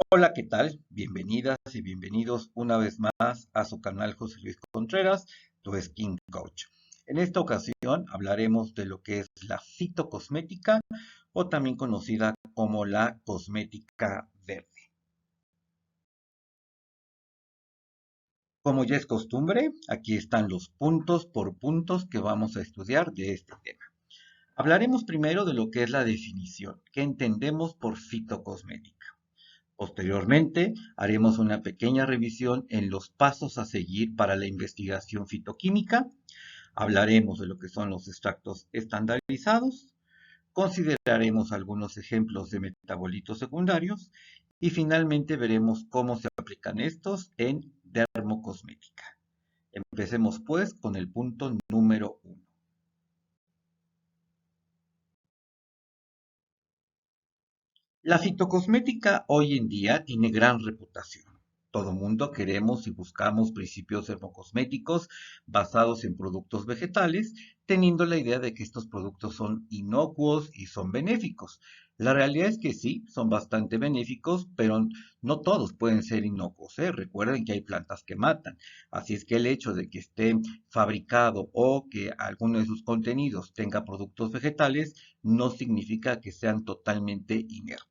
Hola, ¿qué tal? Bienvenidas y bienvenidos una vez más a su canal José Luis Contreras, tu Skin Coach. En esta ocasión hablaremos de lo que es la fitocosmética o también conocida como la cosmética verde. Como ya es costumbre, aquí están los puntos por puntos que vamos a estudiar de este tema. Hablaremos primero de lo que es la definición, qué entendemos por fitocosmética. Posteriormente, haremos una pequeña revisión en los pasos a seguir para la investigación fitoquímica. Hablaremos de lo que son los extractos estandarizados. Consideraremos algunos ejemplos de metabolitos secundarios. Y finalmente veremos cómo se aplican estos en dermocosmética. Empecemos pues con el punto número uno. La fitocosmética hoy en día tiene gran reputación. Todo mundo queremos y buscamos principios dermocosméticos basados en productos vegetales, teniendo la idea de que estos productos son inocuos y son benéficos. La realidad es que sí, son bastante benéficos, pero no todos pueden ser inocuos, ¿eh? Recuerden que hay plantas que matan. Así es que el hecho de que esté fabricado o que alguno de sus contenidos tenga productos vegetales no significa que sean totalmente inertes.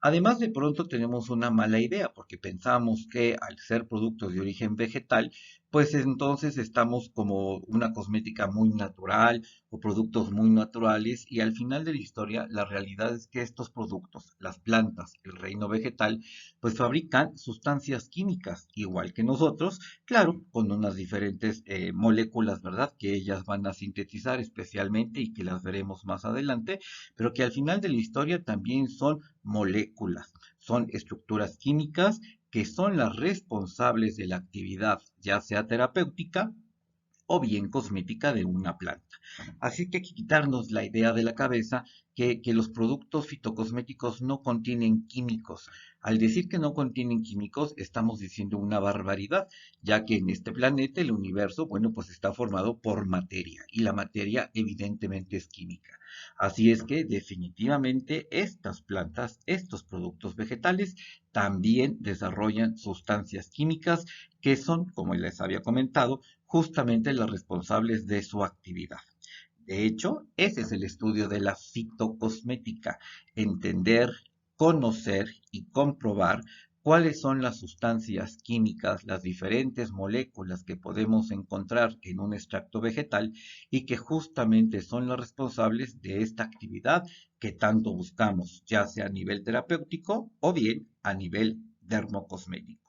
Además, de pronto tenemos una mala idea porque pensamos que al ser productos de origen vegetal, pues entonces estamos como una cosmética muy natural o productos muy naturales y al final de la historia la realidad es que estos productos, las plantas, el reino vegetal, pues fabrican sustancias químicas igual que nosotros, claro, con unas diferentes moléculas, ¿verdad? Que ellas van a sintetizar especialmente y que las veremos más adelante, pero que al final de la historia también son moléculas, son estructuras químicas que son las responsables de la actividad, ya sea terapéutica o bien cosmética de una planta. Así que hay que quitarnos la idea de la cabeza que los productos fitocosméticos no contienen químicos. Al decir que no contienen químicos, estamos diciendo una barbaridad, ya que en este planeta, el universo, bueno, pues está formado por materia, y la materia evidentemente es química. Así es que definitivamente estas plantas, estos productos vegetales, también desarrollan sustancias químicas que son, como les había comentado, justamente las responsables de su actividad. De hecho, ese es el estudio de la fitocosmética, entender, conocer y comprobar cuáles son las sustancias químicas, las diferentes moléculas que podemos encontrar en un extracto vegetal y que justamente son las responsables de esta actividad que tanto buscamos, ya sea a nivel terapéutico o bien a nivel dermocosmético.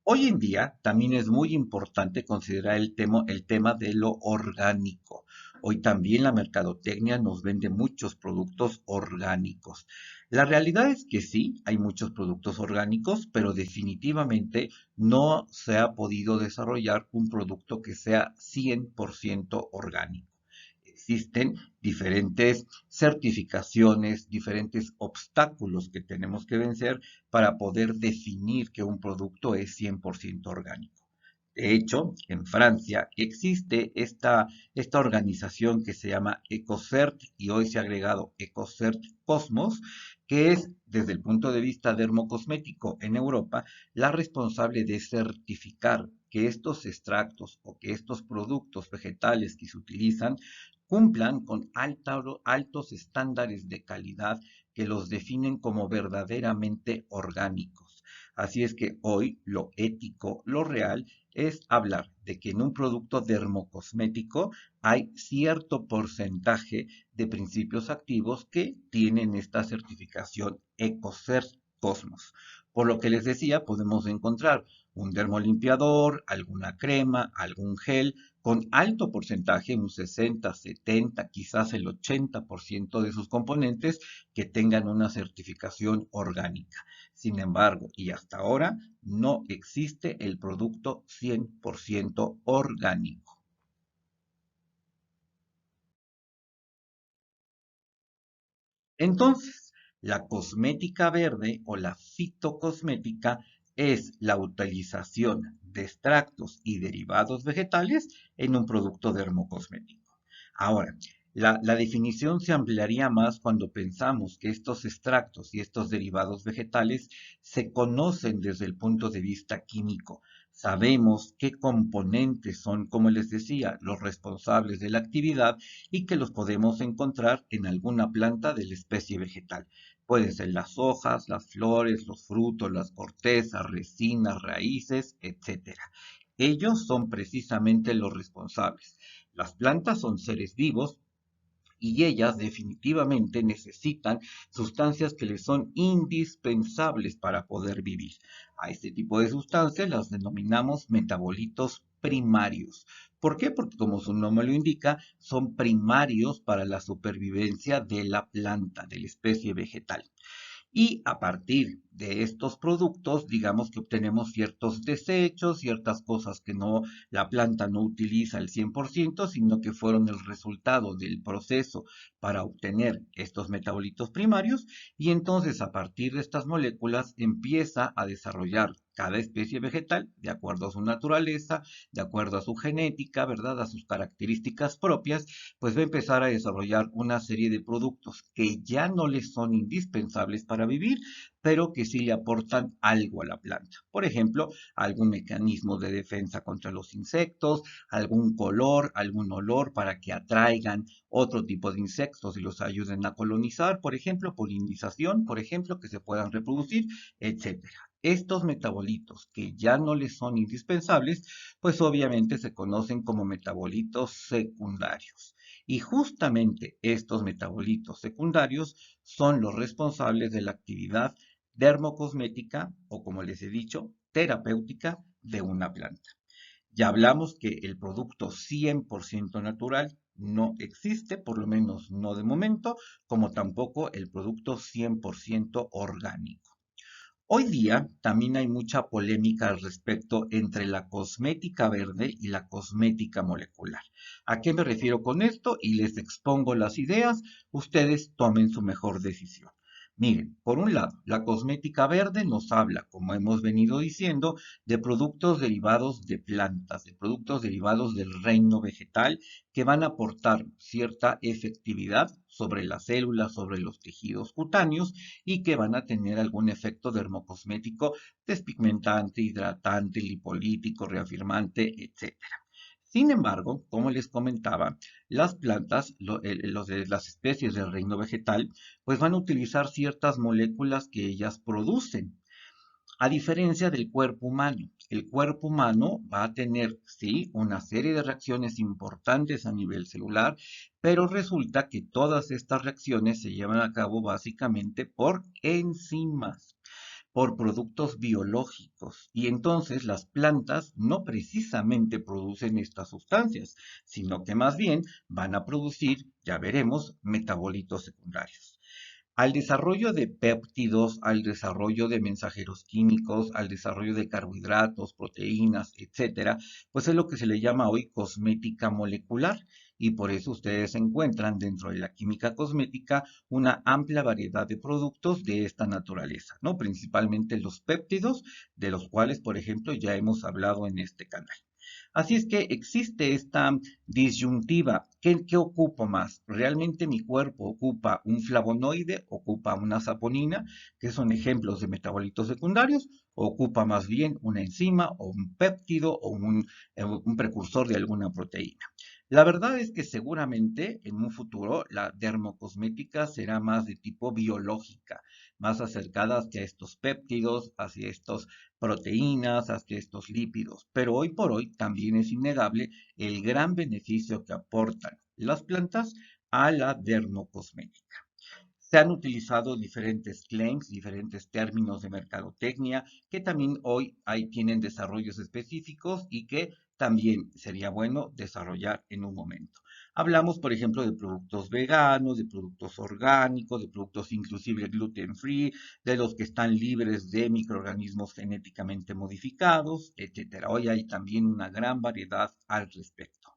Hoy en día también es muy importante considerar el tema de lo orgánico. Hoy también la mercadotecnia nos vende muchos productos orgánicos. La realidad es que sí, hay muchos productos orgánicos, pero definitivamente no se ha podido desarrollar un producto que sea 100% orgánico. Existen diferentes certificaciones, diferentes obstáculos que tenemos que vencer para poder definir que un producto es 100% orgánico. De hecho, en Francia existe esta organización que se llama EcoCert y hoy se ha agregado EcoCert Cosmos, que es, desde el punto de vista dermocosmético en Europa, la responsable de certificar que estos extractos o que estos productos vegetales que se utilizan cumplan con altos estándares de calidad que los definen como verdaderamente orgánicos. Así es que hoy lo ético, lo real, es hablar de que en un producto dermocosmético hay cierto porcentaje de principios activos que tienen esta certificación EcoCert Cosmos. Por lo que les decía, podemos encontrar un dermolimpiador, alguna crema, algún gel con alto porcentaje, un 60, 70, quizás el 80% de sus componentes que tengan una certificación orgánica. Sin embargo, y hasta ahora, no existe el producto 100% orgánico. Entonces, la cosmética verde o la fitocosmética es la utilización de extractos y derivados vegetales en un producto dermocosmético. Ahora, La definición se ampliaría más cuando pensamos que estos extractos y estos derivados vegetales se conocen desde el punto de vista químico. Sabemos qué componentes son, como les decía, los responsables de la actividad y que los podemos encontrar en alguna planta de la especie vegetal. Pueden ser las hojas, las flores, los frutos, las cortezas, resinas, raíces, etcétera. Ellos son precisamente los responsables. Las plantas son seres vivos y ellas definitivamente necesitan sustancias que les son indispensables para poder vivir. A este tipo de sustancias las denominamos metabolitos primarios. ¿Por qué? Porque como su nombre lo indica, son primarios para la supervivencia de la planta, de la especie vegetal. Y a partir de estos productos, digamos que obtenemos ciertos desechos, ciertas cosas que no, la planta no utiliza al 100%, sino que fueron el resultado del proceso para obtener estos metabolitos primarios. Y entonces a partir de estas moléculas empieza a desarrollar cada especie vegetal, de acuerdo a su naturaleza, de acuerdo a su genética, ¿verdad? A sus características propias, pues va a empezar a desarrollar una serie de productos que ya no les son indispensables para vivir, pero que sí le aportan algo a la planta. Por ejemplo, algún mecanismo de defensa contra los insectos, algún color, algún olor para que atraigan otro tipo de insectos y los ayuden a colonizar, por ejemplo, polinización, por ejemplo, que se puedan reproducir, etcétera. Estos metabolitos que ya no les son indispensables, pues obviamente se conocen como metabolitos secundarios. Y justamente estos metabolitos secundarios son los responsables de la actividad dermocosmética o, como les he dicho, terapéutica de una planta. Ya hablamos que el producto 100% natural no existe, por lo menos no de momento, como tampoco el producto 100% orgánico. Hoy día también hay mucha polémica al respecto entre la cosmética verde y la cosmética molecular. ¿A qué me refiero con esto? Y les expongo las ideas, ustedes tomen su mejor decisión. Miren, por un lado, la cosmética verde nos habla, como hemos venido diciendo, de productos derivados de plantas, de productos derivados del reino vegetal que van a aportar cierta efectividad sobre las células, sobre los tejidos cutáneos y que van a tener algún efecto dermocosmético despigmentante, hidratante, lipolítico, reafirmante, etcétera. Sin embargo, como les comentaba, las plantas, los de las especies del reino vegetal, pues van a utilizar ciertas moléculas que ellas producen. A diferencia del cuerpo humano, el cuerpo humano va a tener, sí, una serie de reacciones importantes a nivel celular, pero resulta que todas estas reacciones se llevan a cabo básicamente por enzimas, por productos biológicos. Y entonces las plantas no precisamente producen estas sustancias, sino que más bien van a producir, ya veremos, metabolitos secundarios. Al desarrollo de péptidos, al desarrollo de mensajeros químicos, al desarrollo de carbohidratos, proteínas, etcétera, pues es lo que se le llama hoy cosmética molecular. Y por eso ustedes encuentran dentro de la química cosmética una amplia variedad de productos de esta naturaleza, ¿no? Principalmente los péptidos, de los cuales, por ejemplo, ya hemos hablado en este canal. Así es que existe esta disyuntiva. ¿Qué ocupo más? ¿Realmente mi cuerpo ocupa un flavonoide, ocupa una saponina, que son ejemplos de metabolitos secundarios, o ocupa más bien una enzima o un péptido o un precursor de alguna proteína? La verdad es que seguramente en un futuro la dermocosmética será más de tipo biológica, más acercada hacia estos péptidos, hacia estos proteínas, hacia estos lípidos. Pero hoy por hoy también es innegable el gran beneficio que aportan las plantas a la dermocosmética. Se han utilizado diferentes claims, diferentes términos de mercadotecnia que también hoy tienen desarrollos específicos y que también sería bueno desarrollar en un momento. Hablamos, por ejemplo, de productos veganos, de productos orgánicos, de productos inclusive gluten free, de los que están libres de microorganismos genéticamente modificados, etcétera. Hoy hay también una gran variedad al respecto.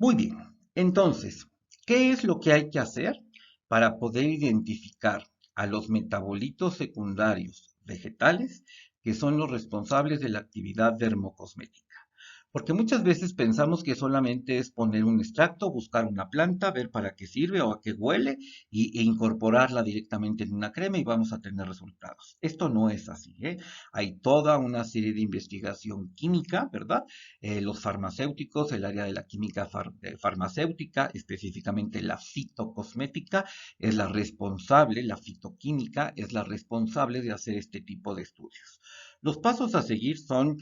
Muy bien. Entonces, ¿qué es lo que hay que hacer para poder identificar a los metabolitos secundarios vegetales que son los responsables de la actividad dermocosmética. Porque muchas veces pensamos que solamente es poner un extracto, buscar una planta, ver para qué sirve o a qué huele e incorporarla directamente en una crema y vamos a tener resultados. Esto no es así, ¿eh? Hay toda una serie de investigación química, ¿verdad? Los farmacéuticos, el área de la química farmacéutica, específicamente la fitocosmética, es la responsable, la fitoquímica es la responsable de hacer este tipo de estudios. Los pasos a seguir son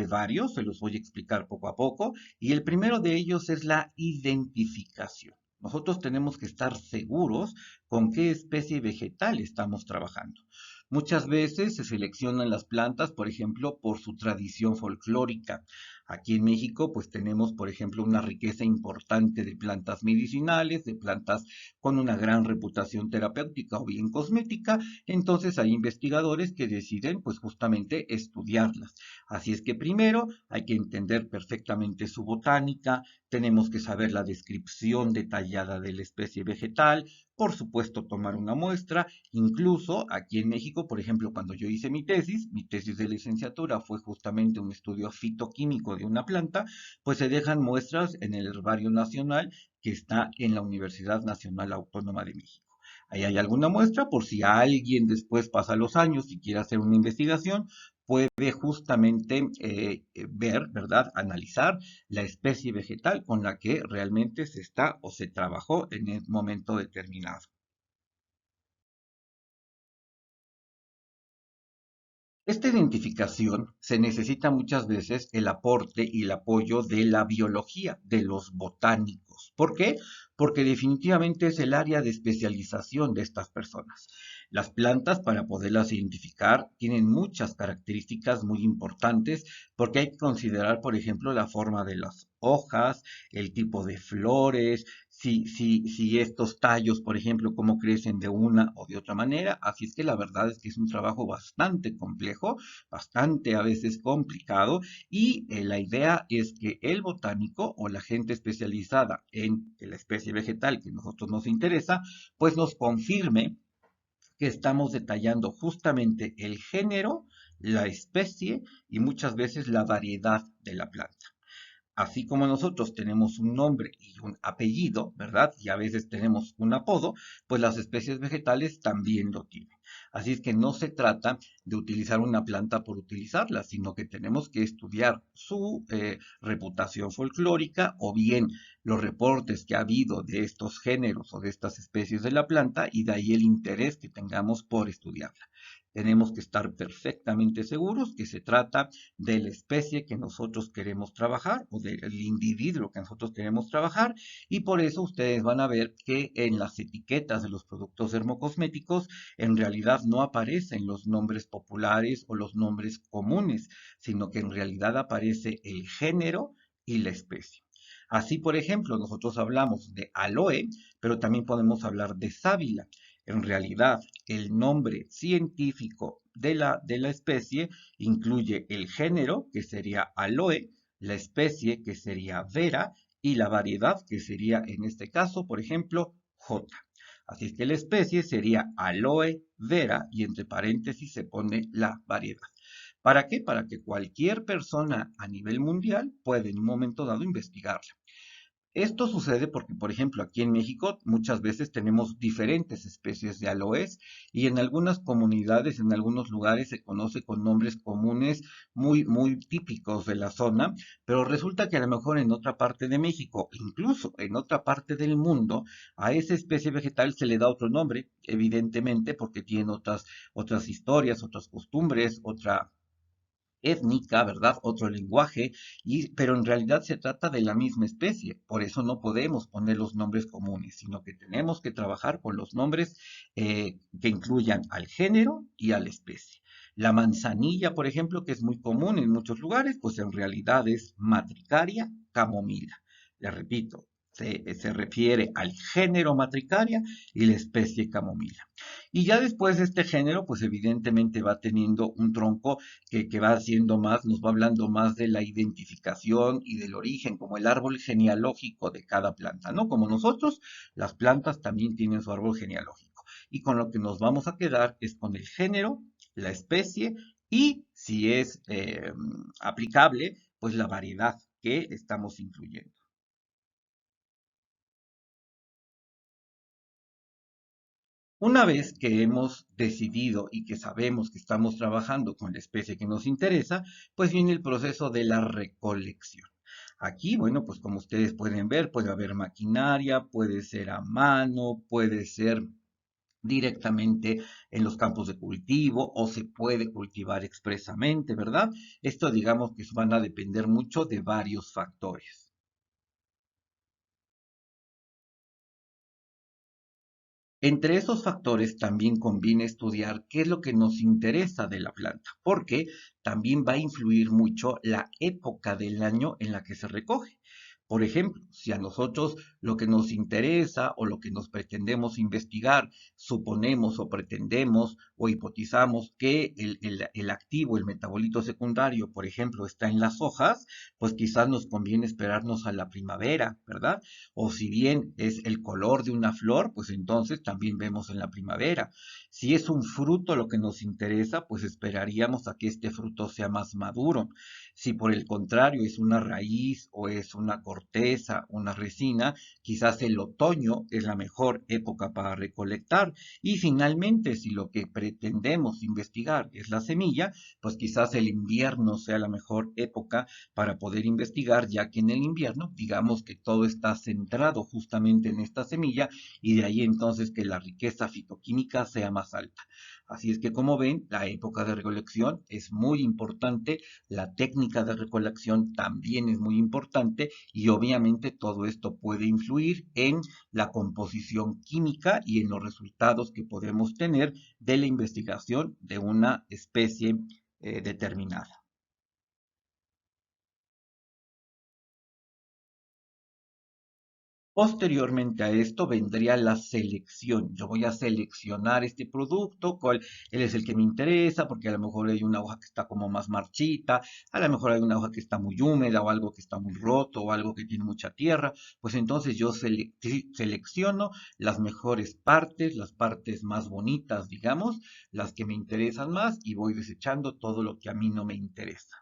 varios, se los voy a explicar poco a poco, y el primero de ellos es la identificación. Nosotros tenemos que estar seguros con qué especie vegetal estamos trabajando. Muchas veces se seleccionan las plantas, por ejemplo, por su tradición folclórica. Aquí en México, pues tenemos, por ejemplo, una riqueza importante de plantas medicinales, de plantas con una gran reputación terapéutica o bien cosmética. Entonces hay investigadores que deciden, pues justamente, estudiarlas. Así es que primero hay que entender perfectamente su botánica, tenemos que saber la descripción detallada de la especie vegetal, por supuesto tomar una muestra, incluso aquí en México, por ejemplo, cuando yo hice mi tesis de licenciatura fue justamente un estudio fitoquímico de una planta, pues se dejan muestras en el Herbario Nacional que está en la Universidad Nacional Autónoma de México. Ahí hay alguna muestra por si alguien después pasa los años y quiere hacer una investigación, puede justamente ver, ¿verdad? Analizar la especie vegetal con la que realmente se está o se trabajó en el momento determinado. Esta identificación se necesita muchas veces el aporte y el apoyo de la biología, de los botánicos. ¿Por qué? Porque definitivamente es el área de especialización de estas personas. Las plantas, para poderlas identificar, tienen muchas características muy importantes porque hay que considerar, por ejemplo, la forma de las hojas, el tipo de flores, si estos tallos, por ejemplo, cómo crecen de una o de otra manera. Así es que la verdad es que es un trabajo bastante complejo, bastante a veces complicado, y la idea es que el botánico o la gente especializada en la especie vegetal que a nosotros nos interesa, pues nos confirme que estamos detallando justamente el género, la especie y muchas veces la variedad de la planta. Así como nosotros tenemos un nombre y un apellido, ¿verdad? Y a veces tenemos un apodo, pues las especies vegetales también lo tienen. Así es que no se trata de utilizar una planta por utilizarla, sino que tenemos que estudiar su reputación folclórica o bien los reportes que ha habido de estos géneros o de estas especies de la planta y de ahí el interés que tengamos por estudiarla. Tenemos que estar perfectamente seguros que se trata de la especie que nosotros queremos trabajar o del individuo que nosotros queremos trabajar y por eso ustedes van a ver que en las etiquetas de los productos dermocosméticos en realidad no aparecen los nombres populares o los nombres comunes, sino que en realidad aparece el género y la especie. Así, por ejemplo, nosotros hablamos de aloe, pero también podemos hablar de sábila. En realidad, el nombre científico de la especie incluye el género, que sería aloe, la especie, que sería vera, y la variedad, que sería en este caso, por ejemplo, J. Así es que la especie sería aloe vera y entre paréntesis se pone la variedad. ¿Para qué? Para que cualquier persona a nivel mundial pueda en un momento dado investigarla. Esto sucede porque, por ejemplo, aquí en México muchas veces tenemos diferentes especies de aloes y en algunas comunidades, en algunos lugares se conoce con nombres comunes muy típicos de la zona, pero resulta que a lo mejor en otra parte de México, incluso en otra parte del mundo, a esa especie vegetal se le da otro nombre, evidentemente porque tiene otras historias, otras costumbres, otra étnica, ¿verdad? Otro lenguaje, pero en realidad se trata de la misma especie. Por eso no podemos poner los nombres comunes, sino que tenemos que trabajar con los nombres que incluyan al género y a la especie. La manzanilla, por ejemplo, que es muy común en muchos lugares, pues en realidad es Matricaria camomila. Le repito, se refiere al género Matricaria y la especie camomila. Y ya después de este género, pues evidentemente va teniendo un tronco que va haciendo más, nos va hablando más de la identificación y del origen, como el árbol genealógico de cada planta, ¿no? Como nosotros, las plantas también tienen su árbol genealógico. Y con lo que nos vamos a quedar es con el género, la especie y si es aplicable, pues la variedad que estamos incluyendo. Una vez que hemos decidido y que sabemos que estamos trabajando con la especie que nos interesa, pues viene el proceso de la recolección. Aquí, bueno, pues como ustedes pueden ver, puede haber maquinaria, puede ser a mano, puede ser directamente en los campos de cultivo o se puede cultivar expresamente, ¿verdad? Esto digamos que van a depender mucho de varios factores. Entre esos factores también conviene estudiar qué es lo que nos interesa de la planta, porque también va a influir mucho la época del año en la que se recoge. Por ejemplo, si a nosotros lo que nos interesa o lo que nos pretendemos investigar, suponemos o pretendemos o hipotizamos que el activo, el metabolito secundario, por ejemplo, está en las hojas, pues quizás nos conviene esperarnos a la primavera, ¿verdad? O si bien es el color de una flor, pues entonces también vemos en la primavera. Si es un fruto lo que nos interesa, pues esperaríamos a que este fruto sea más maduro. Si por el contrario es una raíz o es una corteza, una resina, quizás el otoño es la mejor época para recolectar. Y finalmente, si lo que pretendemos investigar es la semilla, pues quizás el invierno sea la mejor época para poder investigar, ya que en el invierno, digamos que todo está centrado justamente en esta semilla y de ahí entonces que la riqueza fitoquímica sea más alta. Así es que como ven, la época de recolección es muy importante, la técnica de recolección también es muy importante y obviamente todo esto puede influir en la composición química y en los resultados que podemos tener de la investigación de una especie determinada. Posteriormente a esto vendría la selección. Yo voy a seleccionar este producto, cuál él es el que me interesa, porque a lo mejor hay una hoja que está como más marchita, a lo mejor hay una hoja que está muy húmeda o algo que está muy roto o algo que tiene mucha tierra. Pues entonces yo selecciono las mejores partes, las partes más bonitas, digamos, las que me interesan más y voy desechando todo lo que a mí no me interesa.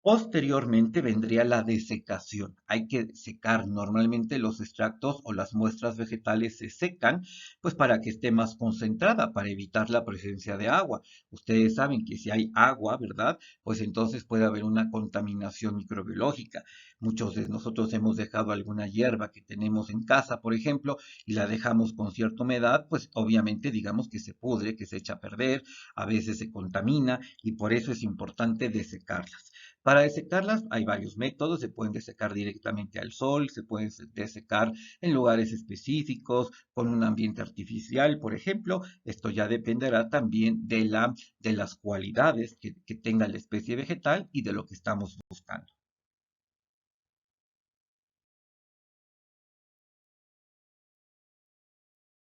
Posteriormente vendría la desecación. Hay que secar. Normalmente los extractos o las muestras vegetales se secan, pues para que esté más concentrada, para evitar la presencia de agua. Ustedes saben que si hay agua, ¿verdad? Pues entonces puede haber una contaminación microbiológica. Muchos de nosotros hemos dejado alguna hierba que tenemos en casa, por ejemplo, y la dejamos con cierta humedad, pues obviamente digamos que se pudre, que se echa a perder, a veces se contamina y por eso es importante desecarlas. Para desecarlas hay varios métodos, se pueden desecar directamente al sol, se pueden desecar en lugares específicos, con un ambiente artificial, por ejemplo. Esto ya dependerá también de las cualidades que tenga la especie vegetal y de lo que estamos buscando.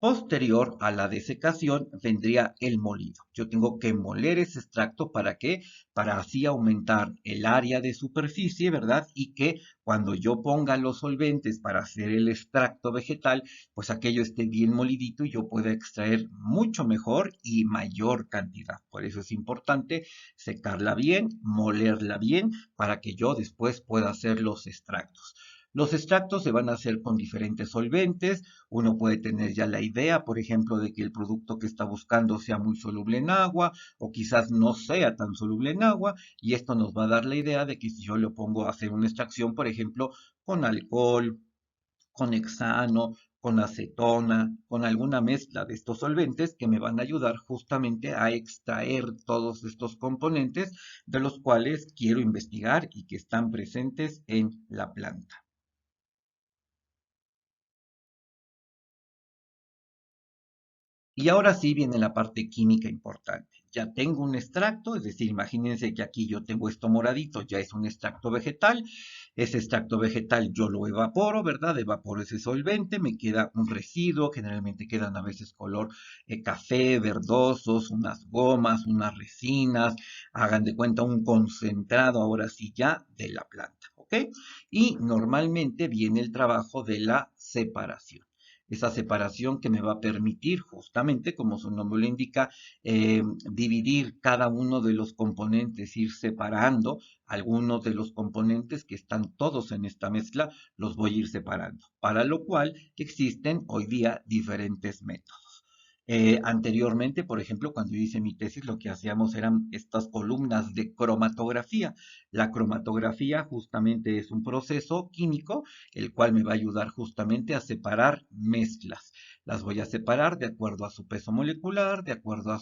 Posterior a la desecación vendría el molido. Yo tengo que moler ese extracto ¿para qué? Para así aumentar el área de superficie, ¿verdad? Y que cuando yo ponga los solventes para hacer el extracto vegetal, pues aquello esté bien molidito y yo pueda extraer mucho mejor y mayor cantidad. Por eso es importante secarla bien, molerla bien, para que yo después pueda hacer los extractos. Los extractos se van a hacer con diferentes solventes. Uno puede tener ya la idea, por ejemplo, de que el producto que está buscando sea muy soluble en agua o quizás no sea tan soluble en agua y esto nos va a dar la idea de que si yo le pongo a hacer una extracción, por ejemplo, con alcohol, con hexano, con acetona, con alguna mezcla de estos solventes que me van a ayudar justamente a extraer todos estos componentes de los cuales quiero investigar y que están presentes en la planta. Y ahora sí viene la parte química importante. Ya tengo un extracto, es decir, imagínense que aquí yo tengo esto moradito, ya es un extracto vegetal. Ese extracto vegetal yo lo evaporo, ¿verdad? Evaporo ese solvente, me queda un residuo, generalmente quedan a veces color café, verdosos, unas gomas, unas resinas, hagan de cuenta un concentrado ahora sí ya de la planta, ¿ok? Y normalmente viene el trabajo de la separación. esa separación que me va a permitir justamente, como su nombre lo indica, dividir cada uno de los componentes, ir separando algunos de los componentes que están todos en esta mezcla, los voy a ir separando, para lo cual existen hoy día diferentes métodos. Anteriormente, por ejemplo, cuando yo hice mi tesis, lo que hacíamos eran estas columnas de cromatografía. La cromatografía justamente es un proceso químico, el cual me va a ayudar justamente a separar mezclas. Las voy a separar de acuerdo a su peso molecular, de acuerdo a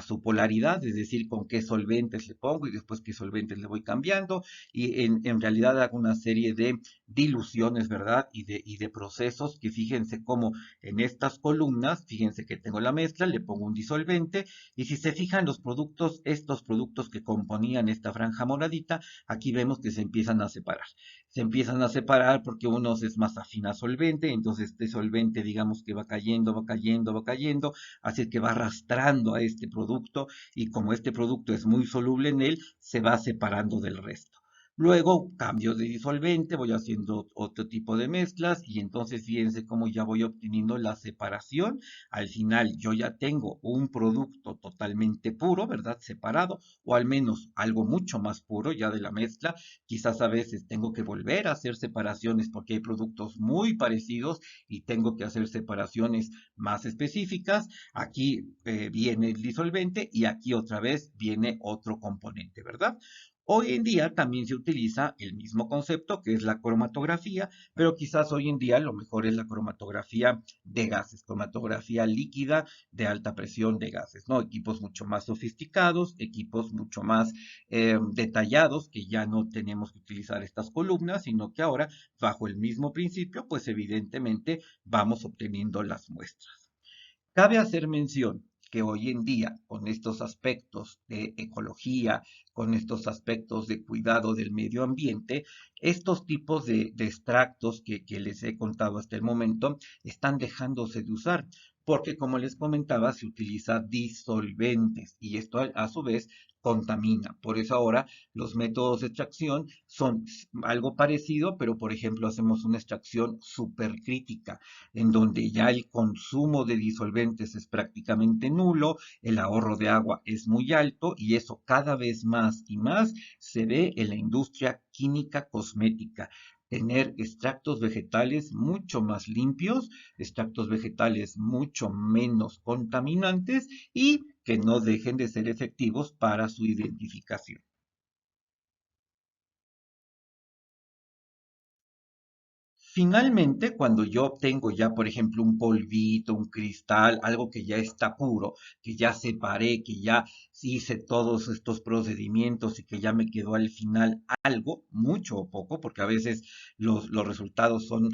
su polaridad, es decir, con qué solventes le pongo y después qué solventes le voy cambiando. Y en realidad hago una serie de diluciones, ¿verdad? Y de procesos que fíjense cómo en estas columnas, fíjense que tengo la mezcla, le pongo un disolvente y si se fijan los productos, estos productos que componían esta franja moradita, aquí vemos que se empiezan a separar. Se empiezan a separar porque uno es más afín a solvente, entonces este solvente digamos que va cayendo, va cayendo, va cayendo, así que va arrastrando a este producto y como este producto es muy soluble en él, se va separando del resto. Luego cambio de disolvente, voy haciendo otro tipo de mezclas y entonces fíjense cómo ya voy obteniendo la separación. Al final yo ya tengo un producto totalmente puro, ¿verdad? Separado, o al menos algo mucho más puro ya de la mezcla. Quizás a veces tengo que volver a hacer separaciones porque hay productos muy parecidos y tengo que hacer separaciones más específicas. Aquí viene el disolvente y aquí otra vez viene otro componente, ¿verdad? Hoy en día también se utiliza el mismo concepto que es la cromatografía, pero quizás hoy en día lo mejor es la cromatografía de gases, cromatografía líquida de alta presión de gases, ¿no? Equipos mucho más sofisticados, equipos mucho más detallados, que ya no tenemos que utilizar estas columnas, sino que ahora, bajo el mismo principio, pues evidentemente vamos obteniendo las muestras. Cabe hacer mención que hoy en día, con estos aspectos de ecología, con estos aspectos de cuidado del medio ambiente, estos tipos de extractos que les he contado hasta el momento están dejándose de usar, porque como les comentaba, se utiliza disolventes y esto a su vez contamina. Por eso ahora los métodos de extracción son algo parecido, pero por ejemplo hacemos una extracción supercrítica en donde ya el consumo de disolventes es prácticamente nulo, el ahorro de agua es muy alto y eso cada vez más y más se ve en la industria química cosmética. Tener extractos vegetales mucho más limpios, extractos vegetales mucho menos contaminantes y que no dejen de ser efectivos para su identificación. Finalmente, cuando yo obtengo ya, por ejemplo, un polvito, un cristal, algo que ya está puro, que ya separé, que ya hice todos estos procedimientos y que ya me quedó al final algo, mucho o poco, porque a veces los resultados son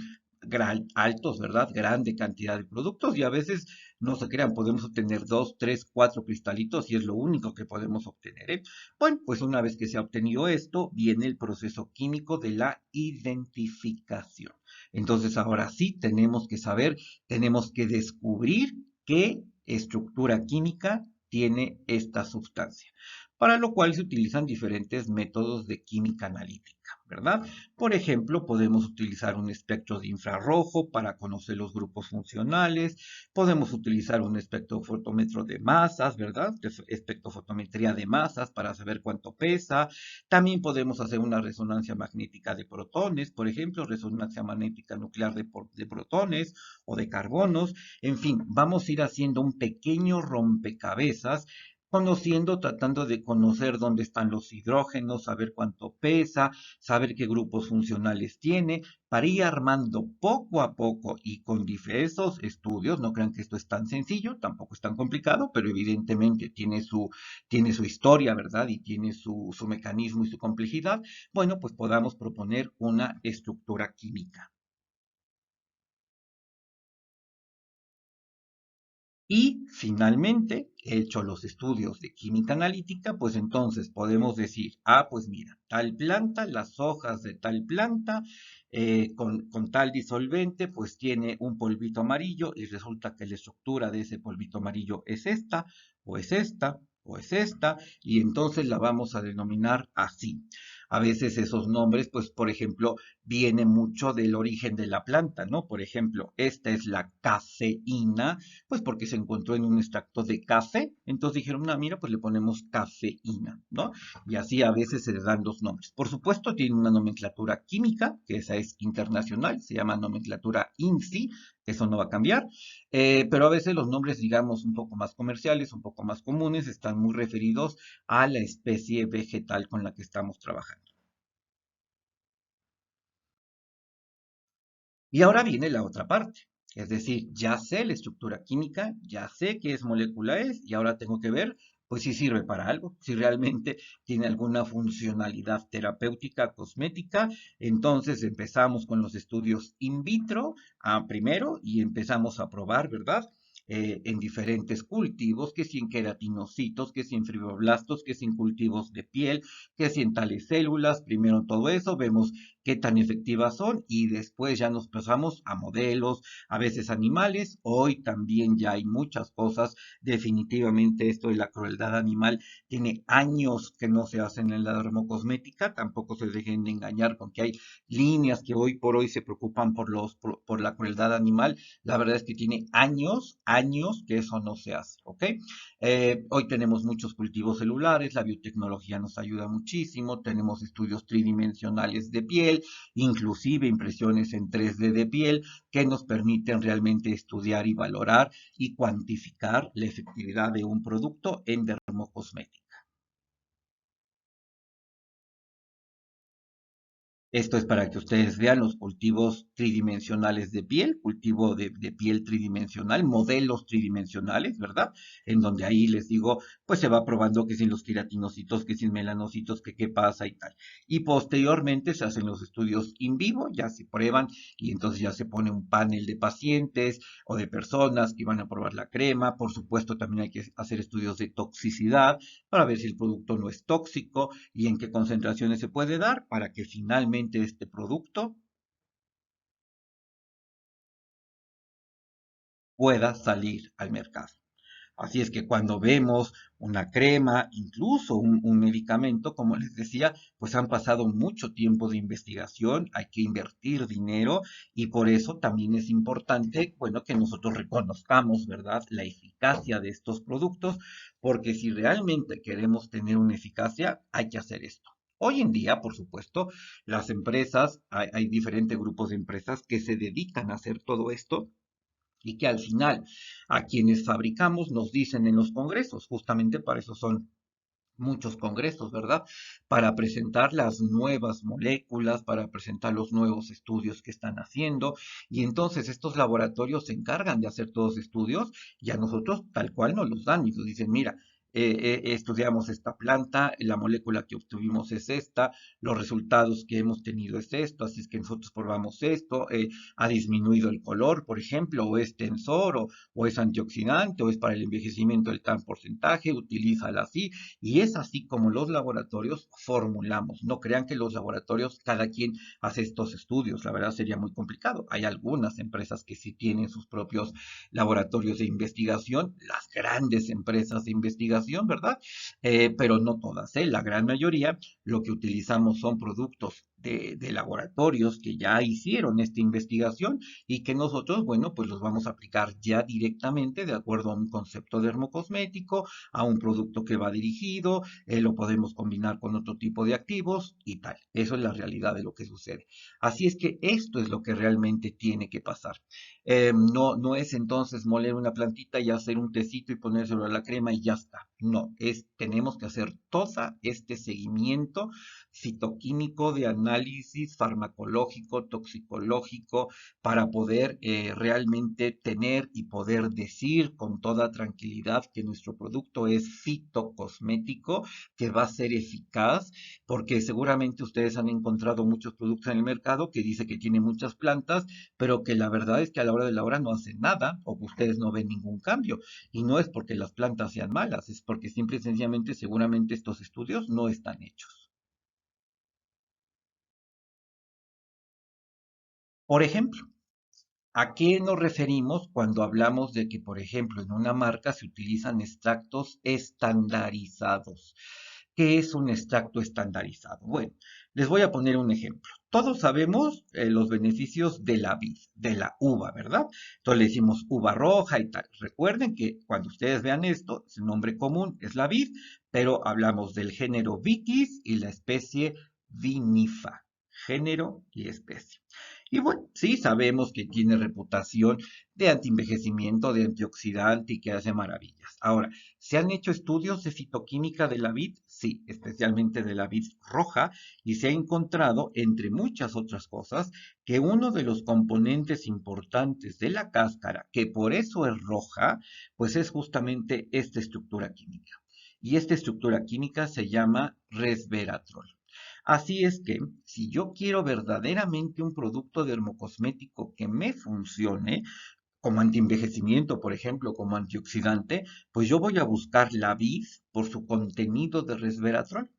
altos, ¿verdad? Grande cantidad de productos y a veces no se crean, podemos obtener dos, tres, cuatro cristalitos y es lo único que podemos obtener, ¿eh? Bueno, pues una vez que se ha obtenido esto, viene el proceso químico de la identificación. Entonces, ahora sí tenemos que saber, tenemos que descubrir qué estructura química tiene esta sustancia, para lo cual se utilizan diferentes métodos de química analítica, ¿verdad? Por ejemplo, podemos utilizar un espectro de infrarrojo para conocer los grupos funcionales, podemos utilizar un espectrofotómetro de masas, ¿verdad? Espectrofotometría de masas para saber cuánto pesa, también podemos hacer una resonancia magnética de protones, por ejemplo, resonancia magnética nuclear de protones o de carbonos. En fin, vamos a ir haciendo un pequeño rompecabezas conociendo, tratando de conocer dónde están los hidrógenos, saber cuánto pesa, saber qué grupos funcionales tiene, para ir armando poco a poco y con diversos estudios, no crean que esto es tan sencillo, tampoco es tan complicado, pero evidentemente tiene su historia, ¿verdad? Y tiene su mecanismo y su complejidad, bueno, pues podamos proponer una estructura química. Y finalmente, hecho los estudios de química analítica, pues entonces podemos decir, ah, pues mira, tal planta, las hojas de tal planta, con tal disolvente, pues tiene un polvito amarillo y resulta que la estructura de ese polvito amarillo es esta, o es esta, o es esta, y entonces la vamos a denominar así. A veces esos nombres, pues, por ejemplo, viene mucho del origen de la planta, ¿no? Por ejemplo, esta es la cafeína, pues porque se encontró en un extracto de café, entonces dijeron, no, mira, pues le ponemos cafeína, ¿no? Y así a veces se le dan los nombres. Por supuesto, tiene una nomenclatura química, que esa es internacional, se llama nomenclatura INSI, eso no va a cambiar, pero a veces los nombres, digamos, un poco más comerciales, un poco más comunes, están muy referidos a la especie vegetal con la que estamos trabajando. Y ahora viene la otra parte. Es decir, ya sé la estructura química, ya sé qué es molécula es, y ahora tengo que ver, pues si sirve para algo, si realmente tiene alguna funcionalidad terapéutica, cosmética. Entonces empezamos con los estudios in vitro primero y empezamos a probar, ¿verdad? En diferentes cultivos, que si en queratinocitos, que si en fibroblastos, que si en cultivos de piel, que si en tales células. Primero todo eso, vemos qué tan efectivas son y después ya nos pasamos a modelos, a veces animales. Hoy también ya hay muchas cosas. Definitivamente esto de la crueldad animal tiene años que no se hacen en la dermocosmética. Tampoco se dejen de engañar con que hay líneas que hoy por hoy se preocupan por la crueldad animal. La verdad es que tiene años, años que eso no se hace, ¿ok? Hoy tenemos muchos cultivos celulares, la biotecnología nos ayuda muchísimo, tenemos estudios tridimensionales de piel, inclusive impresiones en 3D de piel, que nos permiten realmente estudiar y valorar y cuantificar la efectividad de un producto en dermocosmética. Esto es para que ustedes vean los cultivos tridimensionales de piel, cultivo de piel tridimensional, modelos tridimensionales, ¿verdad? En donde ahí les digo, pues se va probando que sin los queratinocitos, que sin melanocitos, que qué pasa y tal. Y posteriormente se hacen los estudios in vivo, ya se prueban y entonces ya se pone un panel de pacientes o de personas que van a probar la crema. Por supuesto, también hay que hacer estudios de toxicidad para ver si el producto no es tóxico y en qué concentraciones se puede dar para que finalmente este producto pueda salir al mercado. Así es que cuando vemos una crema, incluso un medicamento, como les decía, pues han pasado mucho tiempo de investigación, hay que invertir dinero y por eso también es importante, bueno, que nosotros reconozcamos, ¿verdad?, la eficacia de estos productos, porque si realmente queremos tener una eficacia, hay que hacer esto. Hoy en día, por supuesto, las empresas, hay diferentes grupos de empresas que se dedican a hacer todo esto y que al final a quienes fabricamos nos dicen en los congresos, justamente para eso son muchos congresos, ¿verdad? Para presentar las nuevas moléculas, para presentar los nuevos estudios que están haciendo. Y entonces estos laboratorios se encargan de hacer todos los estudios y a nosotros tal cual nos los dan y nos dicen, mira, estudiamos esta planta, la molécula que obtuvimos es esta, los resultados que hemos tenido es esto, así es que nosotros probamos esto, ha disminuido el color, por ejemplo, o es tensor, o es antioxidante, o es para el envejecimiento del tal porcentaje, utilízala así, y es así como los laboratorios formulamos. No crean que los laboratorios, cada quien hace estos estudios, la verdad sería muy complicado. Hay algunas empresas que sí tienen sus propios laboratorios de investigación, las grandes empresas de investigación, ¿verdad? Pero no todas, ¿eh? La gran mayoría lo que utilizamos son productos de laboratorios que ya hicieron esta investigación y que nosotros, bueno, pues los vamos a aplicar ya directamente de acuerdo a un concepto dermocosmético, a un producto que va dirigido, lo podemos combinar con otro tipo de activos y tal. Eso es la realidad de lo que sucede. Así es que esto es lo que realmente tiene que pasar. No, no es entonces moler una plantita y hacer un tecito y ponérselo a la crema y ya está. No, tenemos que hacer todo este seguimiento fitoquímico de análisis farmacológico, toxicológico, para poder realmente tener y poder decir con toda tranquilidad que nuestro producto es fitocosmético, que va a ser eficaz, porque seguramente ustedes han encontrado muchos productos en el mercado que dice que tiene muchas plantas, pero que la verdad es que a la hora de la hora no hacen nada o que ustedes no ven ningún cambio. Y no es porque las plantas sean malas, es porque simple y sencillamente seguramente estos estudios no están hechos. Por ejemplo, ¿a qué nos referimos cuando hablamos de que, por ejemplo, en una marca se utilizan extractos estandarizados? ¿Qué es un extracto estandarizado? Bueno, Les voy a poner un ejemplo. Todos sabemos los beneficios de la vid, de la uva, ¿verdad? Entonces le decimos uva roja y tal. Recuerden que cuando ustedes vean esto, su nombre común es la vid, pero hablamos del género Vitis y la especie Vinifa. Género y especie. Y bueno, sí sabemos que tiene reputación de antienvejecimiento, de antioxidante y que hace maravillas. Ahora, ¿se han hecho estudios de fitoquímica de la vid? Sí, especialmente de la vid roja, y se ha encontrado, entre muchas otras cosas, que uno de los componentes importantes de la cáscara, que por eso es roja, pues es justamente esta estructura química. Y esta estructura química se llama resveratrol. Así es que, si yo quiero verdaderamente un producto dermocosmético que me funcione, como antienvejecimiento, por ejemplo, como antioxidante, pues yo voy a buscar la vid por su contenido de resveratrol.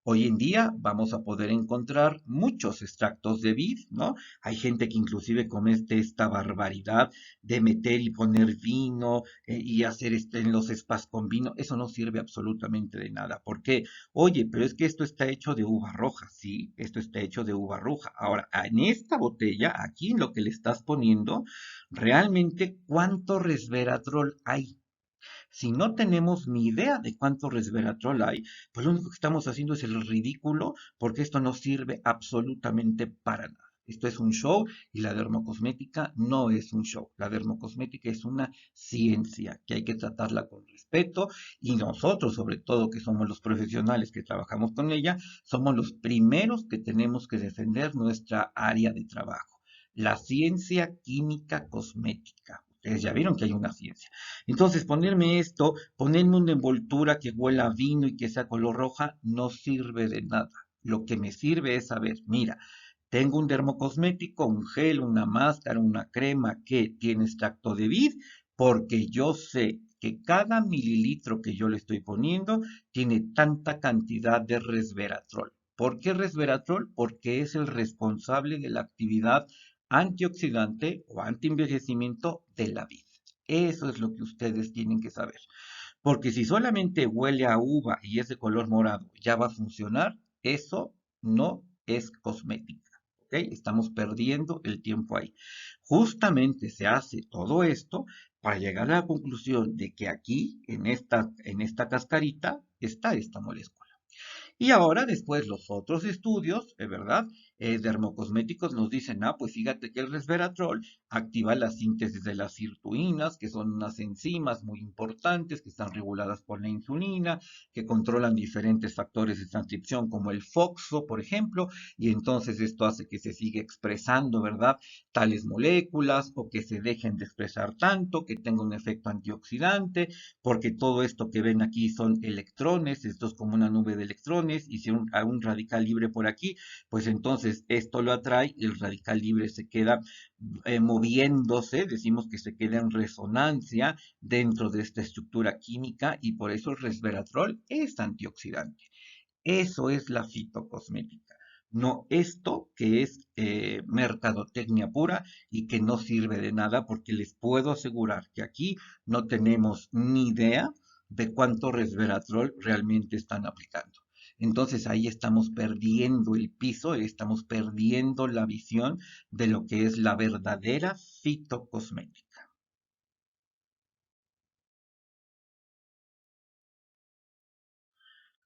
Hoy en día vamos a poder encontrar muchos extractos de vid, ¿no? Hay gente que inclusive comete esta barbaridad de meter y poner vino y hacer en los spas con vino. Eso no sirve absolutamente de nada. ¿Por qué? Oye, pero es que esto está hecho de uva roja. Sí, esto está hecho de uva roja. Ahora, en esta botella, aquí en lo que le estás poniendo, realmente cuánto resveratrol hay. Si no tenemos ni idea de cuánto resveratrol hay, pues lo único que estamos haciendo es el ridículo, porque esto no sirve absolutamente para nada. Esto es un show y la dermocosmética no es un show. La dermocosmética es una ciencia que hay que tratarla con respeto y nosotros, sobre todo que somos los profesionales que trabajamos con ella, somos los primeros que tenemos que defender nuestra área de trabajo. La ciencia química cosmética. Ustedes ya vieron que hay una ciencia. Entonces, ponerme esto, ponerme una envoltura que huela a vino y que sea color roja, no sirve de nada. Lo que me sirve es saber, mira, tengo un dermocosmético, un gel, una máscara, una crema que tiene extracto de vid, porque yo sé que cada mililitro que yo le estoy poniendo tiene tanta cantidad de resveratrol. ¿Por qué resveratrol? Porque es el responsable de la actividad antioxidante o antienvejecimiento de la vid. Eso es lo que ustedes tienen que saber. Porque si solamente huele a uva y es de color morado, ya va a funcionar, eso no es cosmética. ¿Ok? Estamos perdiendo el tiempo ahí. Justamente se hace todo esto para llegar a la conclusión de que aquí, en esta cascarita, está esta molécula. Y ahora, después, los otros estudios, ¿verdad? Dermocosméticos nos dicen, pues fíjate que el resveratrol activa la síntesis de las sirtuinas, que son unas enzimas muy importantes que están reguladas por la insulina, que controlan diferentes factores de transcripción, como el FOXO, por ejemplo, y entonces esto hace que se siga expresando, ¿verdad? Tales moléculas o que se dejen de expresar tanto, que tenga un efecto antioxidante, porque todo esto que ven aquí son electrones, esto es como una nube de electrones, y si hay un radical libre por aquí, pues entonces esto lo atrae y el radical libre se queda moviéndose, decimos que se queda en resonancia dentro de esta estructura química y por eso el resveratrol es antioxidante. Eso es la fitocosmética. No esto que es mercadotecnia pura y que no sirve de nada porque les puedo asegurar que aquí no tenemos ni idea de cuánto resveratrol realmente están aplicando. Entonces ahí estamos perdiendo el piso, estamos perdiendo la visión de lo que es la verdadera fitocosmética.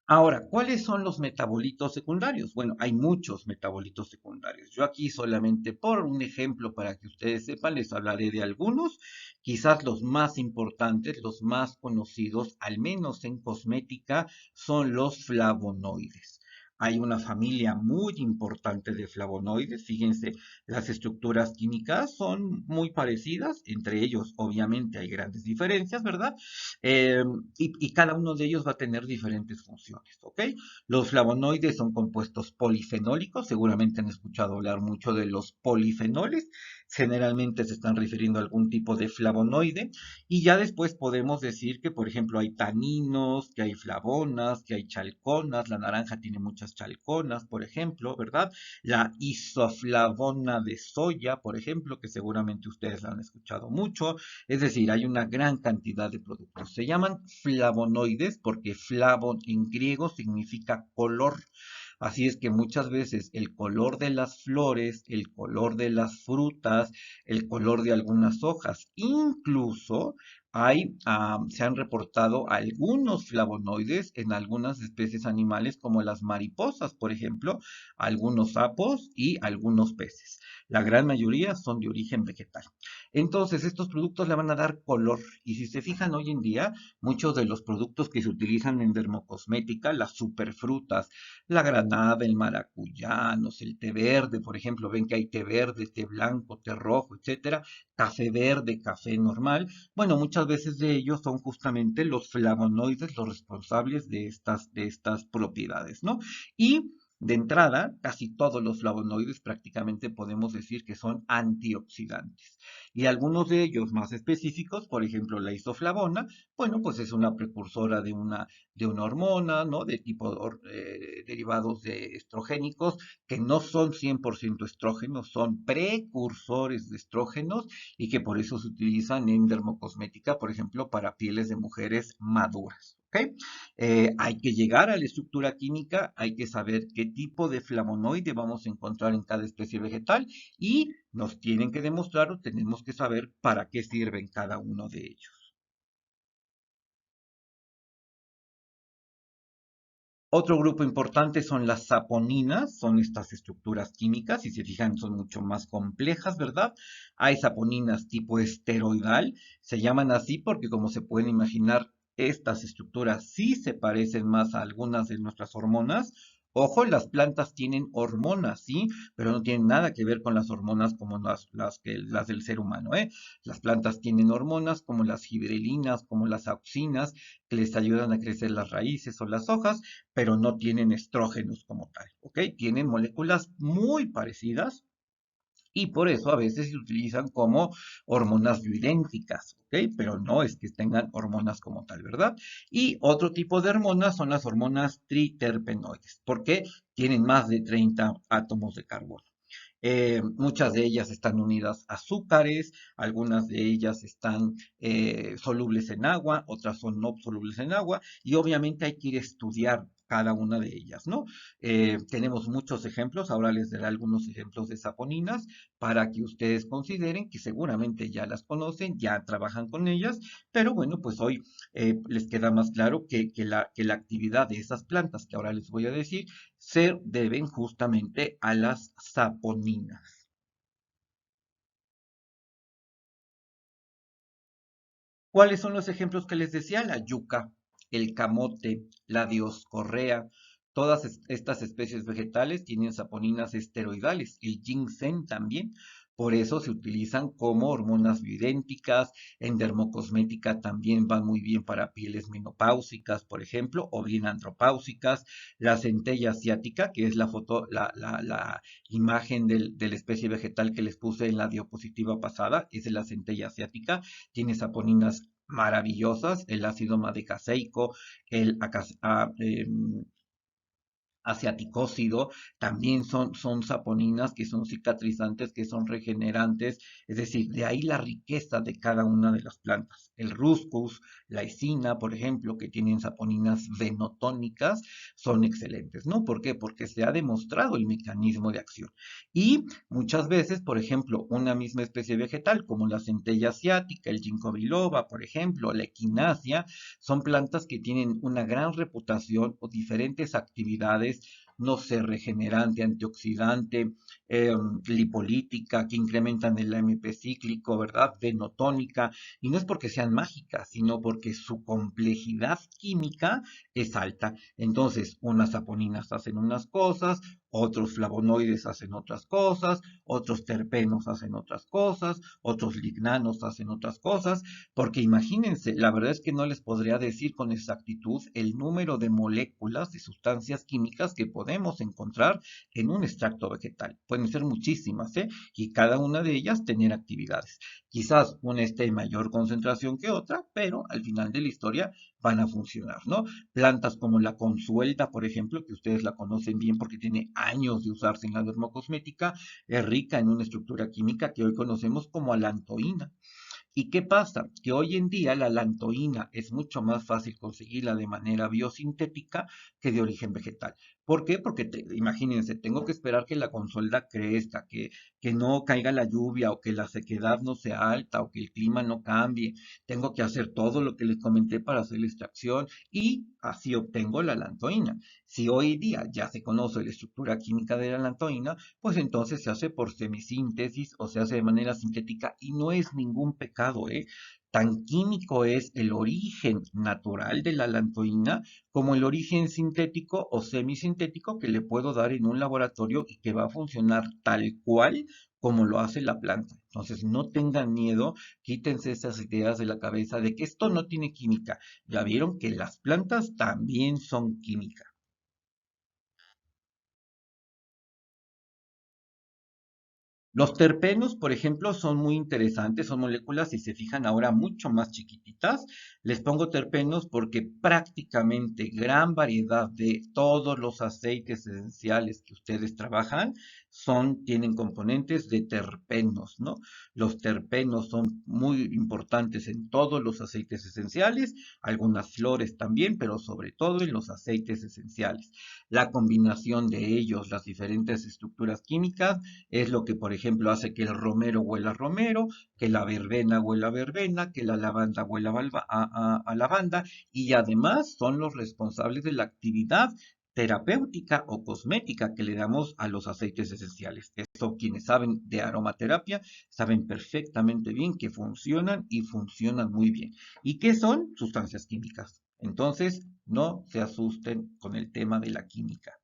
Ahora, ¿cuáles son los metabolitos secundarios? Bueno, hay muchos metabolitos secundarios. Yo aquí solamente por un ejemplo para que ustedes sepan, les hablaré de algunos, quizás los más importantes, los más conocidos, al menos en cosmética, son los flavonoides. Hay una familia muy importante de flavonoides. Fíjense, las estructuras químicas son muy parecidas, entre ellos obviamente hay grandes diferencias, ¿verdad? Eh, y cada uno de ellos va a tener diferentes funciones, ¿ok? Los flavonoides son compuestos polifenólicos, seguramente han escuchado hablar mucho de los polifenoles, generalmente se están refiriendo a algún tipo de flavonoide, y ya después podemos decir que, por ejemplo, hay taninos, que hay flavonas, que hay chalconas, la naranja tiene muchas chalconas, por ejemplo, ¿verdad? La isoflavona de soya, por ejemplo, que seguramente ustedes la han escuchado mucho, es decir, hay una gran cantidad de productos. Se llaman flavonoides porque flavon en griego significa color. Así es que muchas veces el color de las flores, el color de las frutas, el color de algunas hojas, incluso se han reportado algunos flavonoides en algunas especies animales como las mariposas, por ejemplo, algunos sapos y algunos peces. La gran mayoría son de origen vegetal. Entonces, estos productos le van a dar color. Y si se fijan hoy en día, muchos de los productos que se utilizan en dermocosmética, las superfrutas, la granada, el maracuyá, no sé, el té verde, por ejemplo, ven que hay té verde, té blanco, té rojo, etcétera, café verde, café normal. Bueno, muchas veces de ellos son justamente los flavonoides los responsables de estas propiedades, ¿no? Y de entrada, casi todos los flavonoides prácticamente podemos decir que son antioxidantes. Y algunos de ellos más específicos, por ejemplo, la isoflavona, bueno, pues es una precursora de una hormona, ¿no? De tipo derivados de estrogénicos, que no son 100% estrógenos, son precursores de estrógenos y que por eso se utilizan en dermocosmética, por ejemplo, para pieles de mujeres maduras. ¿Ok? Hay que llegar a la estructura química, hay que saber qué tipo de flavonoide vamos a encontrar en cada especie vegetal y nos tienen que demostrar o tenemos que saber para qué sirven cada uno de ellos. Otro grupo importante son las saponinas, son estas estructuras químicas, si se fijan son mucho más complejas, ¿verdad? Hay saponinas tipo esteroidal, se llaman así porque como se pueden imaginar, estas estructuras sí se parecen más a algunas de nuestras hormonas. Ojo, las plantas tienen hormonas, ¿sí? Pero no tienen nada que ver con las hormonas como las del ser humano, ¿eh? Las plantas tienen hormonas como las giberelinas, como las auxinas, que les ayudan a crecer las raíces o las hojas pero no tienen estrógenos como tal, ¿ok? Tienen moléculas muy parecidas y por eso a veces se utilizan como hormonas bioidénticas, ¿ok? Pero no es que tengan hormonas como tal, ¿verdad? Y otro tipo de hormonas son las hormonas triterpenoides, porque tienen más de 30 átomos de carbono. Muchas de ellas están unidas a azúcares, algunas de ellas están solubles en agua, otras son no solubles en agua, y obviamente hay que ir a estudiar cada una de ellas, ¿no? Tenemos muchos ejemplos, ahora les daré algunos ejemplos de saponinas para que ustedes consideren que seguramente ya las conocen, ya trabajan con ellas, pero bueno, pues hoy les queda más claro que la actividad de esas plantas que ahora les voy a decir se deben justamente a las saponinas. ¿Cuáles son los ejemplos que les decía? La yuca, el camote, la dioscorrea. Todas estas especies vegetales tienen saponinas esteroidales, el ginseng también. Por eso se utilizan como hormonas bioidénticas. En dermocosmética también van muy bien para pieles menopáusicas, por ejemplo, o bien andropáusicas. La centella asiática, que es la imagen de la especie vegetal que les puse en la diapositiva pasada, es de la centella asiática, tiene saponinas maravillosas, el ácido madecaseico, el asiaticócido, también son saponinas que son cicatrizantes, que son regenerantes, es decir, de ahí la riqueza de cada una de las plantas. El ruscus, la encina, por ejemplo, que tienen saponinas venotónicas, son excelentes, ¿no? ¿Por qué? Porque se ha demostrado el mecanismo de acción. Y muchas veces, por ejemplo, una misma especie vegetal, como la centella asiática, el ginkgo biloba, por ejemplo, la equinacia, son plantas que tienen una gran reputación o diferentes actividades, no sé, regenerante, antioxidante, lipolítica, que incrementan el AMP cíclico, ¿verdad? Venotónica, y no es porque sean mágicas, sino porque su complejidad química es alta. Entonces, unas saponinas hacen unas cosas, otros flavonoides hacen otras cosas, otros terpenos hacen otras cosas, otros lignanos hacen otras cosas, porque imagínense, la verdad es que no les podría decir con exactitud el número de moléculas de sustancias químicas que podemos encontrar en un extracto vegetal. Pueden ser muchísimas, ¿eh? Y cada una de ellas tener actividades. Quizás una esté en mayor concentración que otra, pero al final de la historia van a funcionar, ¿no? Plantas como la consuelta, por ejemplo, que ustedes la conocen bien porque tiene años de usarse en la dermocosmética, es rica en una estructura química que hoy conocemos como alantoína. ¿Y qué pasa? Que hoy en día la lantoína es mucho más fácil conseguirla de manera biosintética que de origen vegetal. ¿Por qué? Porque imagínense, tengo que esperar que la consolda crezca, que no caiga la lluvia o que la sequedad no sea alta o que el clima no cambie. Tengo que hacer todo lo que les comenté para hacer la extracción y así obtengo la lantoína. Si hoy día ya se conoce la estructura química de la lantoína, pues entonces se hace por semisíntesis o se hace de manera sintética y no es ningún pecado, ¿eh? Tan químico es el origen natural de la lantoína como el origen sintético o semisintético que le puedo dar en un laboratorio y que va a funcionar tal cual como lo hace la planta. Entonces, no tengan miedo, quítense esas ideas de la cabeza de que esto no tiene química. Ya vieron que las plantas también son química. Los terpenos, por ejemplo, son muy interesantes, son moléculas, si se fijan ahora, mucho más chiquititas. Les pongo terpenos porque prácticamente gran variedad de todos los aceites esenciales que ustedes trabajan tienen componentes de terpenos, ¿no? Los terpenos son muy importantes en todos los aceites esenciales, algunas flores también, pero sobre todo en los aceites esenciales. La combinación de ellos, las diferentes estructuras químicas, es lo que, por ejemplo, hace que el romero huela a romero, que la verbena huela a verbena, que la lavanda huela a lavanda, y además son los responsables de la actividad terapéutica o cosmética que le damos a los aceites esenciales. Esto quienes saben de aromaterapia saben perfectamente bien que funcionan y funcionan muy bien. ¿Y qué son? Sustancias químicas. Entonces, no se asusten con el tema de la química.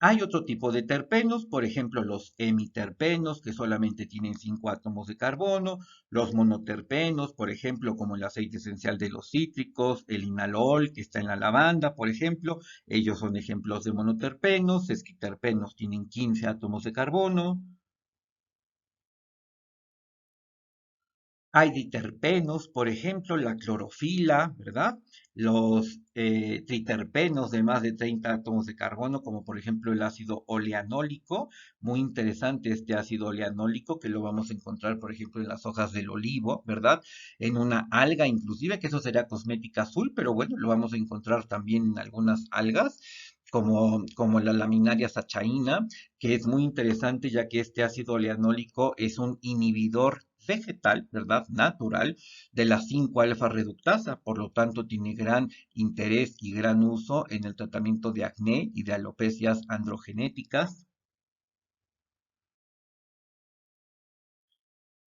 Hay otro tipo de terpenos, por ejemplo, los hemiterpenos, que solamente tienen 5 átomos de carbono, los monoterpenos, por ejemplo, como el aceite esencial de los cítricos, el inalol, que está en la lavanda, por ejemplo, ellos son ejemplos de monoterpenos, esquiterpenos tienen 15 átomos de carbono. Hay diterpenos, por ejemplo, la clorofila, ¿verdad? Los triterpenos de más de 30 átomos de carbono, como por ejemplo el ácido oleanólico. Muy interesante este ácido oleanólico que lo vamos a encontrar, por ejemplo, en las hojas del olivo, ¿verdad? En una alga, inclusive, que eso sería cosmética azul, pero bueno, lo vamos a encontrar también en algunas algas. Como la laminaria sachaina, que es muy interesante ya que este ácido oleanólico es un inhibidor vegetal, ¿verdad? Natural de la 5-alfa reductasa, por lo tanto tiene gran interés y gran uso en el tratamiento de acné y de alopecias androgenéticas.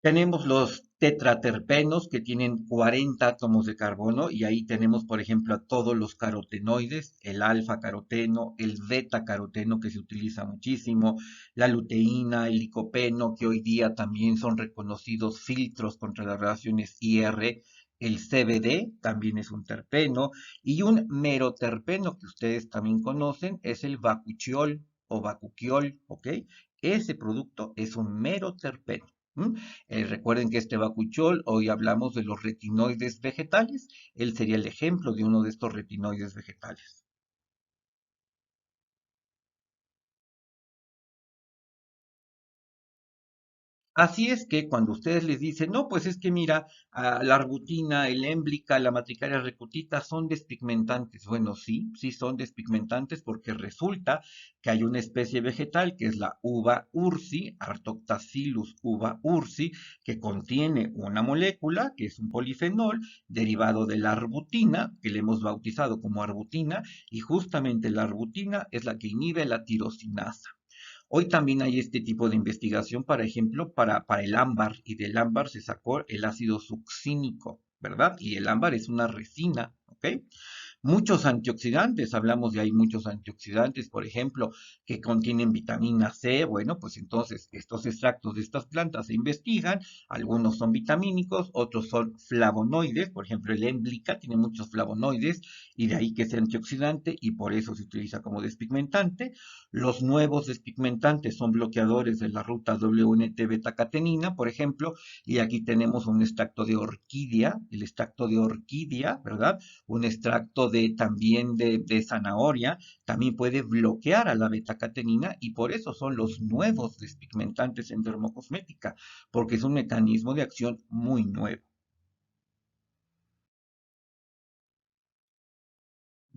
Tenemos los tetraterpenos que tienen 40 átomos de carbono y ahí tenemos, por ejemplo, a todos los carotenoides, el alfa caroteno, el beta caroteno que se utiliza muchísimo, la luteína, el licopeno, que hoy día también son reconocidos filtros contra las reacciones IR, el CBD también es un terpeno y un meroterpeno que ustedes también conocen es el bakuchiol o bakuchiol, ¿ok? Ese producto es un meroterpeno. ¿M? Recuerden que este bakuchiol, hoy hablamos de los retinoides vegetales, él sería el ejemplo de uno de estos retinoides vegetales. Así es que cuando ustedes les dicen, no, pues es que mira, la arbutina, el émblica, la matricaria recutita son despigmentantes. Bueno, sí, sí son despigmentantes porque resulta que hay una especie vegetal que es la uva ursi, Arctoctacillus uva ursi, que contiene una molécula que es un polifenol derivado de la arbutina, que le hemos bautizado como arbutina, y justamente la arbutina es la que inhibe la tirosinasa. Hoy también hay este tipo de investigación, por ejemplo, para el ámbar, y del ámbar se sacó el ácido succínico, ¿verdad? Y el ámbar es una resina, ¿ok? Muchos antioxidantes, hablamos de ahí muchos antioxidantes, por ejemplo, que contienen vitamina C. Bueno, pues entonces estos extractos de estas plantas se investigan, algunos son vitamínicos, otros son flavonoides, por ejemplo, el Emblica tiene muchos flavonoides y de ahí que es antioxidante y por eso se utiliza como despigmentante. Los nuevos despigmentantes son bloqueadores de la ruta WNT beta-catenina, por ejemplo, y aquí tenemos un extracto de orquídea, el extracto de orquídea, ¿verdad? Un extracto también de zanahoria, también puede bloquear a la betacatenina y por eso son los nuevos despigmentantes en dermocosmética, porque es un mecanismo de acción muy nuevo.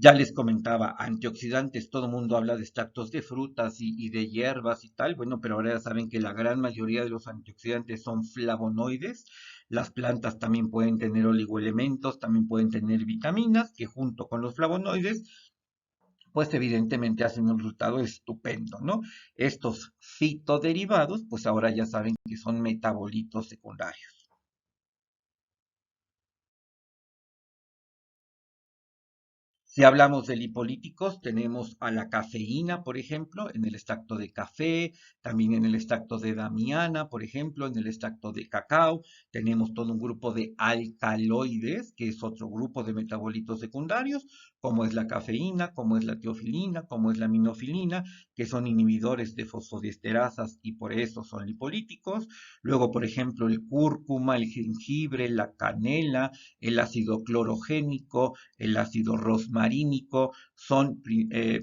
Ya les comentaba, antioxidantes, todo el mundo habla de extractos de frutas y de hierbas y tal, bueno, pero ahora ya saben que la gran mayoría de los antioxidantes son flavonoides. Las plantas también pueden tener oligoelementos, también pueden tener vitaminas, que junto con los flavonoides, pues evidentemente hacen un resultado estupendo, ¿no? Estos fitoderivados, pues ahora ya saben que son metabolitos secundarios. Si hablamos de lipolíticos, tenemos a la cafeína, por ejemplo, en el extracto de café, también en el extracto de damiana, por ejemplo, en el extracto de cacao. Tenemos todo un grupo de alcaloides, que es otro grupo de metabolitos secundarios, como es la cafeína, como es la teofilina, como es la minofilina, que son inhibidores de fosfodiesterasas y por eso son lipolíticos. Luego, por ejemplo, el cúrcuma, el jengibre, la canela, el ácido clorogénico, el ácido rosmarínico, son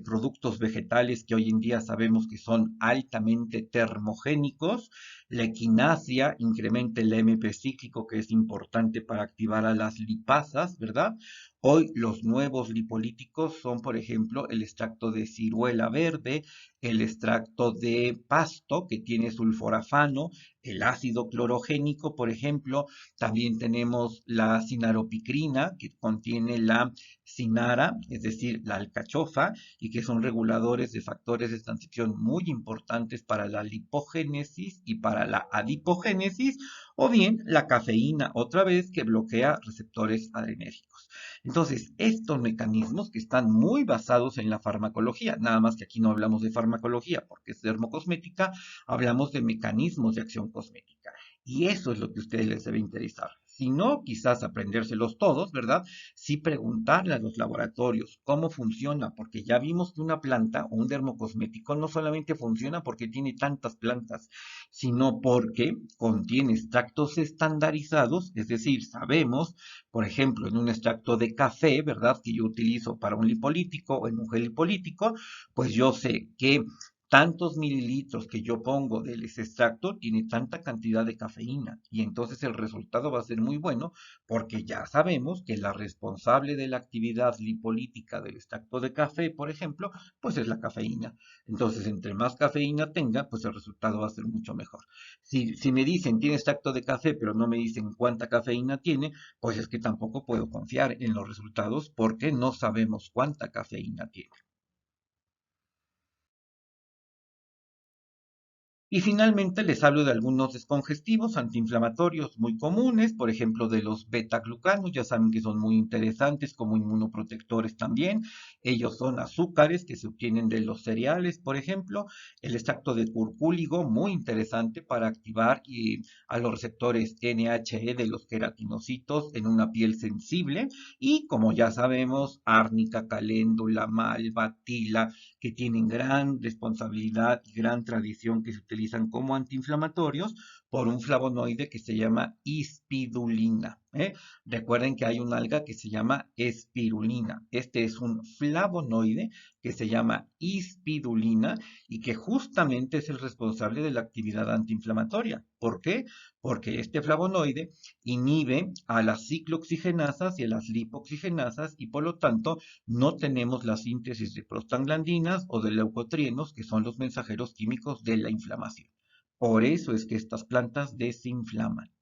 productos vegetales que hoy en día sabemos que son altamente termogénicos. La equinacia incrementa el AMP cíclico, que es importante para activar a las lipasas, ¿verdad? Hoy los nuevos lipolíticos son, por ejemplo, el extracto de ciruela verde, el extracto de pasto, que tiene sulforafano, el ácido clorogénico, por ejemplo. También tenemos la cinaropicrina, que contiene la cinara, es decir, la alcachofa, y que son reguladores de factores de transición muy importantes para la lipogénesis y para la adipogénesis, o bien la cafeína, otra vez, que bloquea receptores adrenérgicos. Entonces, estos mecanismos que están muy basados en la farmacología, nada más que aquí no hablamos de farmacología porque es dermocosmética, hablamos de mecanismos de acción cosmética. Y eso es lo que a ustedes les debe interesar. Si no, quizás aprendérselos todos, ¿verdad? Sí preguntarle a los laboratorios cómo funciona, porque ya vimos que una planta o un dermocosmético no solamente funciona porque tiene tantas plantas, sino porque contiene extractos estandarizados, es decir, sabemos, por ejemplo, en un extracto de café, ¿verdad? Que yo utilizo para un lipolítico o en un gel lipolítico, pues yo sé que tantos mililitros que yo pongo del ese extracto tiene tanta cantidad de cafeína y entonces el resultado va a ser muy bueno porque ya sabemos que la responsable de la actividad lipolítica del extracto de café, por ejemplo, pues es la cafeína. Entonces, entre más cafeína tenga, pues el resultado va a ser mucho mejor. Si me dicen tiene extracto de café, pero no me dicen cuánta cafeína tiene, pues es que tampoco puedo confiar en los resultados porque no sabemos cuánta cafeína tiene. Y finalmente les hablo de algunos descongestivos antiinflamatorios muy comunes, por ejemplo de los beta-glucanos, ya saben que son muy interesantes como inmunoprotectores también. Ellos son azúcares que se obtienen de los cereales, por ejemplo. El extracto de curcúligo, muy interesante para activar a los receptores NHE de los queratinocitos en una piel sensible. Y como ya sabemos, árnica, caléndula, malva, tila, que tienen gran responsabilidad y gran tradición, que se utilizan como antiinflamatorios por un flavonoide que se llama ispidulina. Recuerden que hay un alga que se llama espirulina. Este es un flavonoide que se llama ispidulina y que justamente es el responsable de la actividad antiinflamatoria. ¿Por qué? Porque este flavonoide inhibe a las ciclooxigenasas y a las lipoxigenasas y por lo tanto no tenemos la síntesis de prostaglandinas o de leucotrienos, que son los mensajeros químicos de la inflamación. Por eso es que estas plantas desinflaman.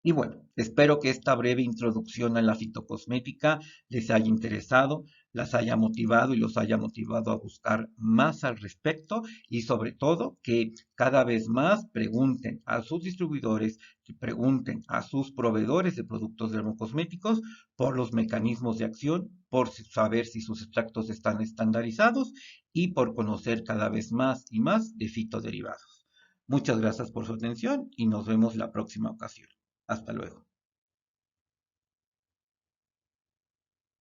Y bueno, espero que esta breve introducción a la fitocosmética les haya interesado, las haya motivado y los haya motivado a buscar más al respecto y sobre todo que cada vez más pregunten a sus distribuidores, que pregunten a sus proveedores de productos dermocosméticos por los mecanismos de acción, por saber si sus extractos están estandarizados y por conocer cada vez más y más de fitoderivados. Muchas gracias por su atención y nos vemos la próxima ocasión. Hasta luego.